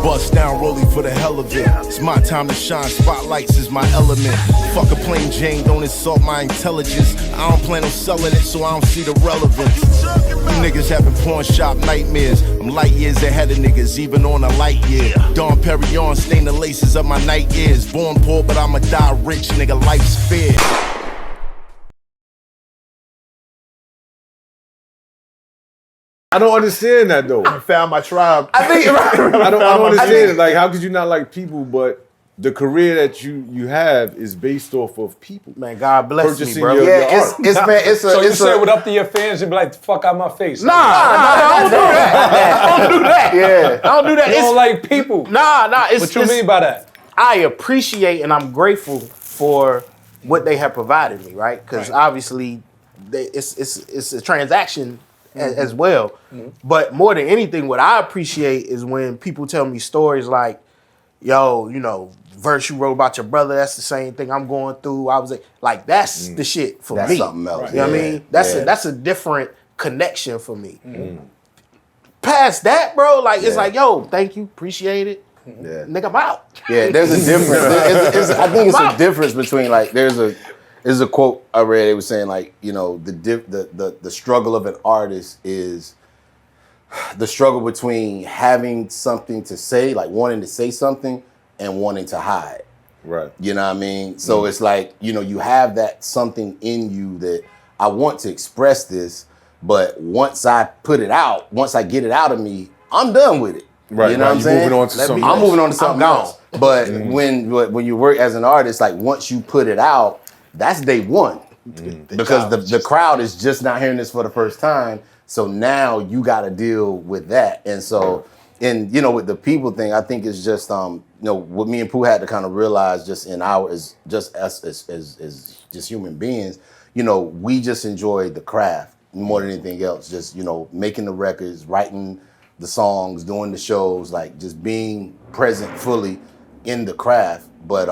Bust down rolling for the hell of it. It's my time to shine, spotlights is my element. Fuck a plain Jane, don't insult my intelligence. I don't plan on selling it, so I don't see the relevance. You niggas having pawn shop nightmares. I'm light years ahead of niggas, even on a light year. Dom Perignon stain the laces of my night ears. Born poor, but I'ma die rich, nigga, life's fair. I don't understand that though. I found my tribe. I think I don't understand it. Like, how could you not like people, but the career that you have is based off of people? Man, God bless purchasing me, bro. your yeah, art. So you say what up to your fans and be like, fuck out my face. Nah, I don't do that. I don't do that. Yeah. I don't do that. You don't like people. Nah. What you mean by that? I appreciate and I'm grateful for what they have provided me, right? Because obviously, it's a transaction as well. But more than anything, what I appreciate is when people tell me stories like, yo, you know, verse you wrote about your brother, that's the same thing I'm going through. I was like that's the shit for That's me. something else. You know what I mean? That's a different connection for me. Past that, bro, like it's like, yo, thank you, appreciate it. Yeah. Nigga, I'm out. Yeah, there's a difference. I think it's a difference between like there's a quote I read. It was saying like, you know, the struggle of an artist is the struggle between having something to say, like wanting to say something, and wanting to hide. Right. You know what I mean? So it's like, you know, you have that something in you that I want to express this, but once I put it out, once I get it out of me, I'm done with it. Right. You know what I'm saying? Moving on to something I'm else. moving on to something else. But when you work as an artist, like once you put it out, that's day one. Because the crowd is just not hearing this for the first time. So now you got to deal with that. And so, and you know, with the people thing, I think it's just, you know, what me and Pooh had to kind of realize just in our, as just us as just human beings, you know, we just enjoy the craft more than anything else. Just, you know, making the records, writing the songs, doing the shows, like just being present fully in the craft. But,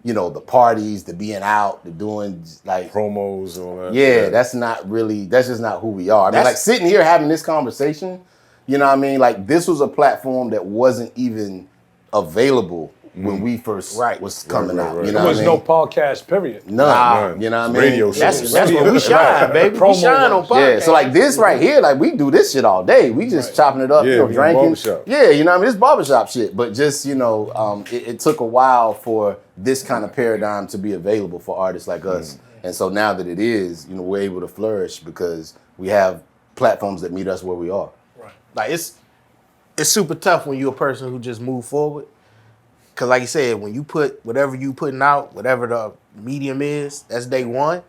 you know, the parties, the being out, the doing like promos, all that. Yeah, that's just not who we are. I mean, like sitting here having this conversation, you know what I mean? Like this was a platform that wasn't even available when we first was coming out. You know There was what I no mean? podcast, period. None. You know what I mean? Radio That's where we shine, baby. We shine on podcast. Yeah, so like this right here, like we do this shit all day. We just chopping it up, Yeah, you know, we drinking. barbershop. Yeah, you know what I mean? It's barbershop shit. But just, you know, it took a while for this kind of paradigm to be available for artists like us. And so now that it is, you know, we're able to flourish because we have platforms that meet us where we are. Right. Like it's super tough when you're a person who just move forward. Cause like you said, when you put whatever you putting out, whatever the medium is, that's day one.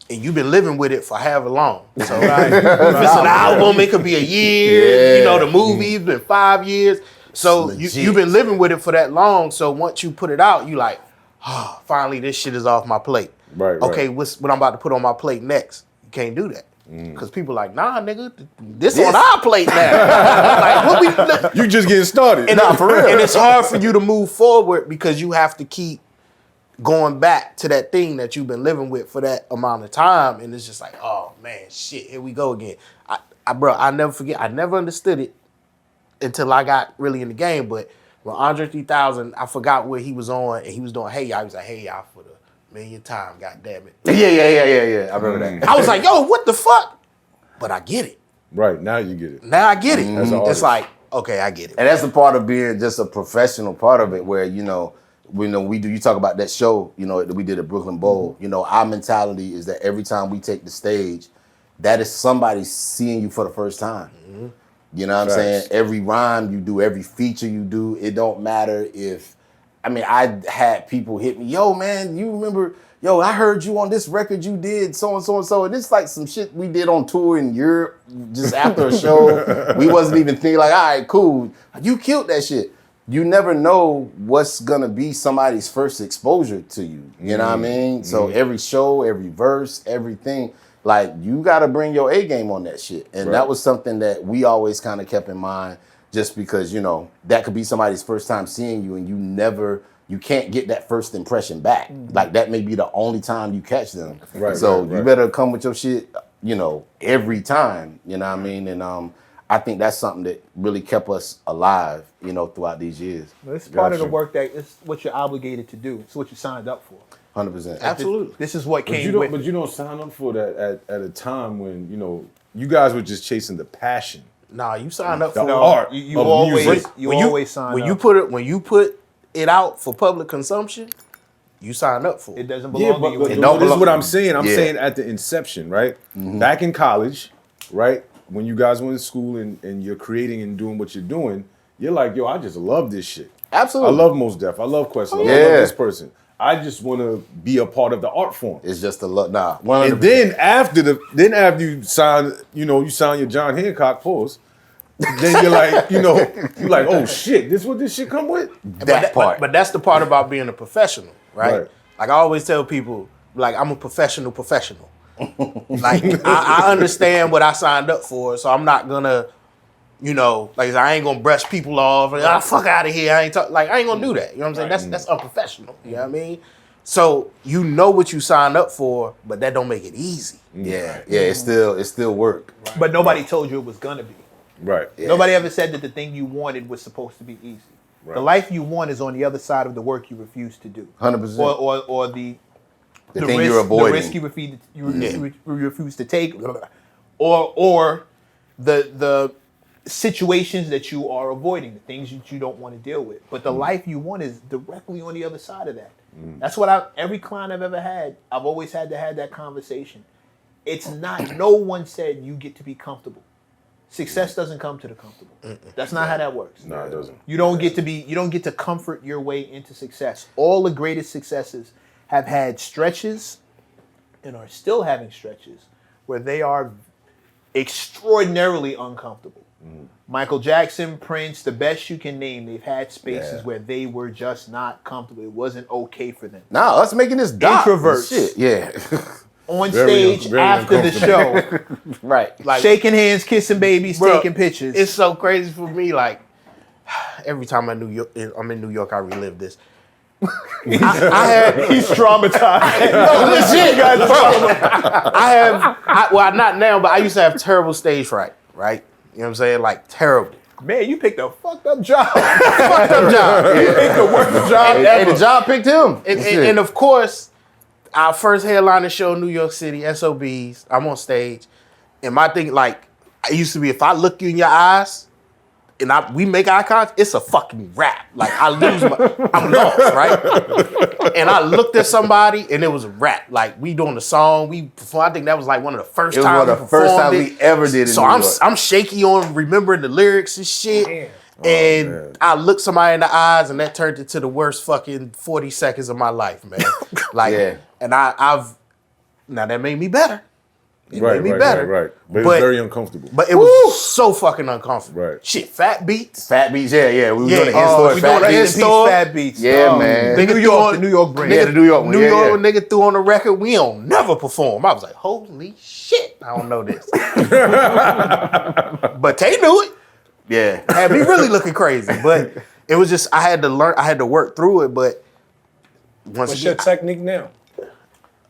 And you've been living with it for however long. So like, if it's an album, it could be a year. You know, the movie's been 5 years. So you've been living with it for that long. So once you put it out, you like, oh, finally this shit is off my plate. Right. Okay, what I'm about to put on my plate next? You can't do that. Because people like, nah, nigga, this on our plate now. Like, what we, You just getting started. and, for real. And it's hard for you to move forward because you have to keep going back to that thing that you've been living with for that amount of time. And it's just like, oh man, shit, here we go again. Bro, I never forget, I never understood it until I got really in the game. But when Andre 3000, I forgot where he was on and he was doing Hey Y'all. He was like, hey y'all for the millionth time, god damn it. Yeah. I remember that. I was like, yo, what the fuck? But I get it. Right, now you get it. Now I get it. As an It's artist. like, okay, I get it. And that's the part of being just a professional part of it where, you know, you talk about that show, you know, that we did at Brooklyn Bowl. You know, our mentality is that every time we take the stage, that is somebody seeing you for the first time. You know what I'm saying? Every rhyme you do, every feature you do, it don't matter if, I mean, I had people hit me, yo, man, you remember, yo, I heard you on this record you did so and so and so. And it's like some shit we did on tour in Europe just after a show. We wasn't even thinking like, all right, cool. You killed that shit. You never know what's gonna be somebody's first exposure to you. You know what I mean? So every show, every verse, everything, like you gotta bring your A game on that shit. And that was something that we always kind of kept in mind just because, you know, that could be somebody's first time seeing you and you can't get that first impression back. Like that may be the only time you catch them. You better come with your shit, you know, every time, you know what I mean? And I think that's something that really kept us alive, you know, throughout these years. It's part of the Gotcha. work that it's what you're obligated to do. It's what you signed up for. 100%. Absolutely. This is what But came you don't. with. But you don't sign up for that at a time when you guys were just chasing the passion. Nah, you sign up The for No, art you of always music. you always sign when up. you put it out for public consumption, you sign up for It it. doesn't Yeah, belong to but you. don't this is what belong- I'm saying. I'm Yeah. saying at the inception, right? Back in college, right? When you guys went to school and you're creating and doing what you're doing, you're like, yo, I just love this shit. Absolutely. I love Mos Def. I love Questlove. I yeah. love this person. I just want to be a part of the art form. It's just a look. Nah, 100%. And then after you sign, you sign your John Hancock pause. Then you're like, you're like, oh shit, this what this shit come with? that part. But that's the part about being a professional, right? Right. Like I always tell people, like I'm a professional. Like I understand what I signed up for, so I'm not gonna, like I ain't gonna brush people off. Like, fuck out of here. I ain't gonna do that. You know what I'm saying? That's unprofessional. You know what I mean? So you know what you signed up for, but that don't make it easy. yeah, it's still work. But nobody told you it was gonna be. Right. Nobody ever said that the thing you wanted was supposed to be easy. Right. The life you want is on the other side of the work you refuse to do. 100%. Or the thing risk, you're avoiding. the risk you refuse to take, or the situations that you are avoiding, the things that you don't want to deal with. But the life you want is directly on the other side of that. That's what every client I've ever had, I've always had to have that conversation. It's not, no one said you get to be comfortable. Success doesn't come to the comfortable. That's not how that works. No, it doesn't. You don't get to comfort your way into success. All the greatest successes have had stretches and are still having stretches where they are extraordinarily uncomfortable. Michael Jackson, Prince, the best you can name, they've had spaces where they were just not comfortable. It wasn't okay for them. Nah, us making this doc. Introverts. Shit, yeah. On Very stage very after the show, Right. Like shaking hands, kissing babies, Bro, taking pictures. it's so crazy for me. Like every time I'm in New York, I relive this. He's traumatized. No, legit, guys. Not now, but I used to have terrible stage fright, right? You know what I'm saying? Like terrible. Man, you picked a fucked up job. Fucked up job. You picked the worst job Hey, ever. the job picked him. And of course, our first headliner show, New York City, SOBs. I'm on stage, and my thing, like, I used to be, if I look you in your eyes, and we make eye contact, it's a fucking rap. Like I'm lost, right? And I looked at somebody, and it was a rap. Like we doing the song, we performed. I think that was like one of the first It was times one of the first times we ever did it. So I'm shaky on remembering the lyrics and shit. And I looked somebody in the eyes, and that turned into the worst fucking 40 seconds of my life, man. Like, Yeah. and now that made me better. It Right, made me right, better. right. But it was very uncomfortable. But it was so fucking uncomfortable. Right. Shit, fat beats. Fat Beats, yeah. We were Yeah, doing the in-store we Fat doing the Beats. in-store. Fat Beats. Yeah, man. The New York brand. Yeah, the New York one. New Yeah, York yeah. nigga threw on the record. We don't never perform. I was like, holy shit, I don't know this. But they knew it. Yeah. Had me really looking crazy. But it was just I had to work through it. But once What's your again, technique now?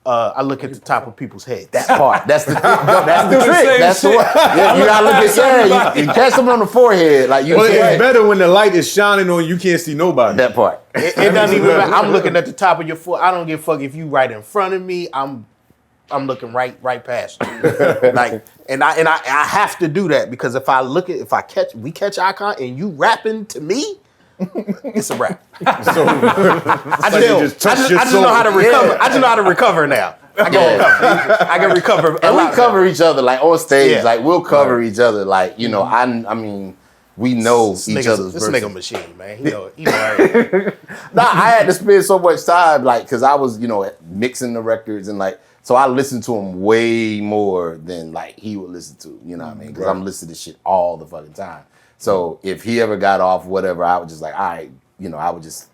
I look at the top of people's heads. That part. That's the trick. same That's the shit. one. Yeah, you gotta look at Sarah. You catch them on the forehead. Like you Well, it's can't. better when the light is shining on you can't see nobody. That part. It doesn't even matter. I'm looking at the top of your foot. I don't give a fuck if you right in front of me. I'm looking right past you. Like, and I have to do that because if we catch eye contact and you rapping to me, it's a rap. So I just touch your just know how to soul. recover. I just know how to recover now. I can recover. And we cover each other like on stage. Yeah. Like we'll cover each other. Like I mean, we know each other's This verses. nigga machine, man. He know everything. Nah, I had to spend so much time, like, because I was, mixing the records and, like, so I listened to him way more than, like, he would listen to, you know what I mean? Because I'm listening to shit all the fucking time. So if he ever got off whatever, I was just like, all right, I would just,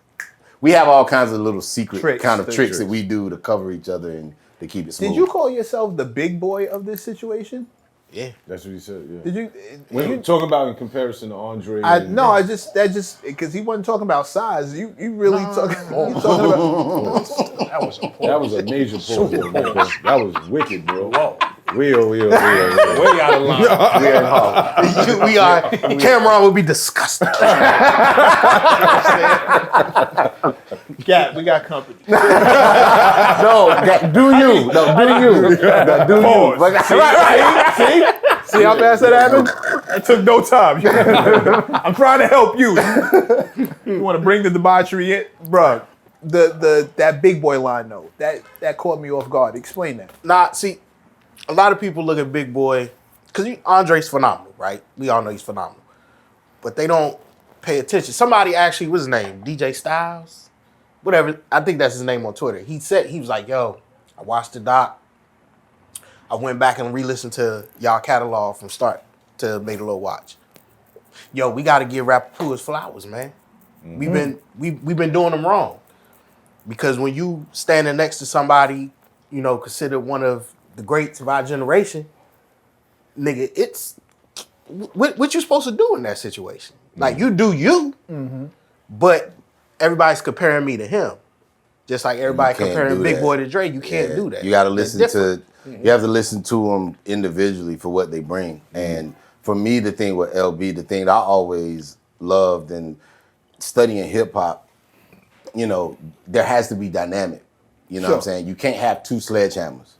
we have all kinds of little secret Tricks tricks that we do to cover each other and to keep it smooth. Did you call yourself the big boy of this situation? Yeah. That's what he said, yeah. Did you? When you talk about in comparison to Andre. That just because he wasn't talking about size. You really talking about? That was a That was a major pause, bro. That was wicked, bro. Whoa. We Way out of line. We are. Cameron would be disgusted. Yeah, we got company. Do you? Right. See how fast that happened? It took no time. I'm trying to help you. You want to bring the debauchery in, bro? That big boy line though, that caught me off guard. Explain that. Nah, see, a lot of people look at Big Boy because Andre's phenomenal, right? We all know he's phenomenal, but they don't pay attention. Somebody actually, what's his name? DJ Styles, whatever. I think that's his name on Twitter. He was like, "Yo, I watched the doc. I went back and re-listened to y'all catalog from start to Made a Little Watch. Yo, we got to give Rapper Pooh his flowers, man. We've been doing them wrong because when you standing next to somebody, you know, considered one of the greats of our generation, nigga, it's what you supposed to do in that situation? Like you do you, but everybody's comparing me to him. Just like everybody comparing Big Boy to Dre, you can't do that. You got to listen to. You have to listen to them individually for what they bring. And for me, the thing with LB, the thing that I always loved and studying hip hop, you know, there has to be dynamic. You know what I'm saying? You can't have two sledgehammers.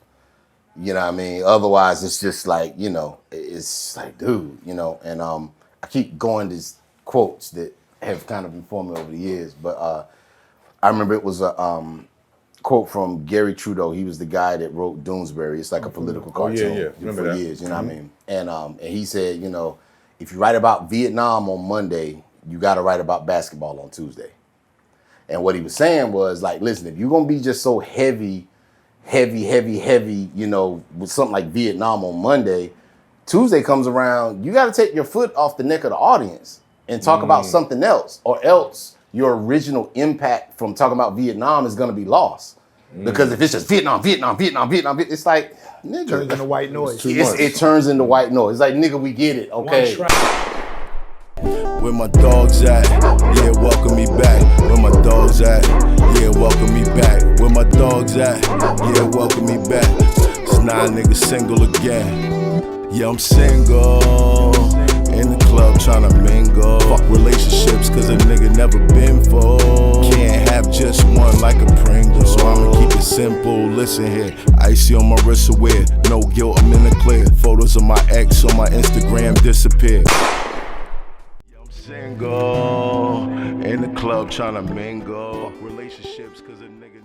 You know what I mean? Otherwise, it's just like, you know, it's like, dude, you know. And I keep going these quotes that have kind of informed me over the years, but I remember it was a quote from Gary Trudeau. He was the guy that wrote Doonesbury. It's like a political cartoon for years. You know what I mean? And he said, you know, if you write about Vietnam on Monday, you got to write about basketball on Tuesday. And what he was saying was like, listen, if you're gonna be just so heavy, you know, with something like Vietnam on Monday, Tuesday comes around, you got to take your foot off the neck of the audience and talk about something else, or else your original impact from talking about Vietnam is going to be lost. Because if it's just Vietnam, it's like, nigga. Turns into white noise. It turns into white noise. It's like, nigga, we get it, okay? Where my dogs at? Yeah, welcome me back. Where my dogs at? Yeah, welcome me back. Where my dogs at? Yeah, welcome me back. It's 9 niggas single again. Yeah, I'm single. In the club tryna mingle. Fuck relationships cause a nigga never been full. Can't have just one like a Pringle. So I'ma keep it simple, listen here. Icy on my wrist aware. No guilt, I'm in the clear. Photos of my ex on my Instagram disappear. Yeah, I'm single. In the club tryna mingle. Fuck relationships cause a nigga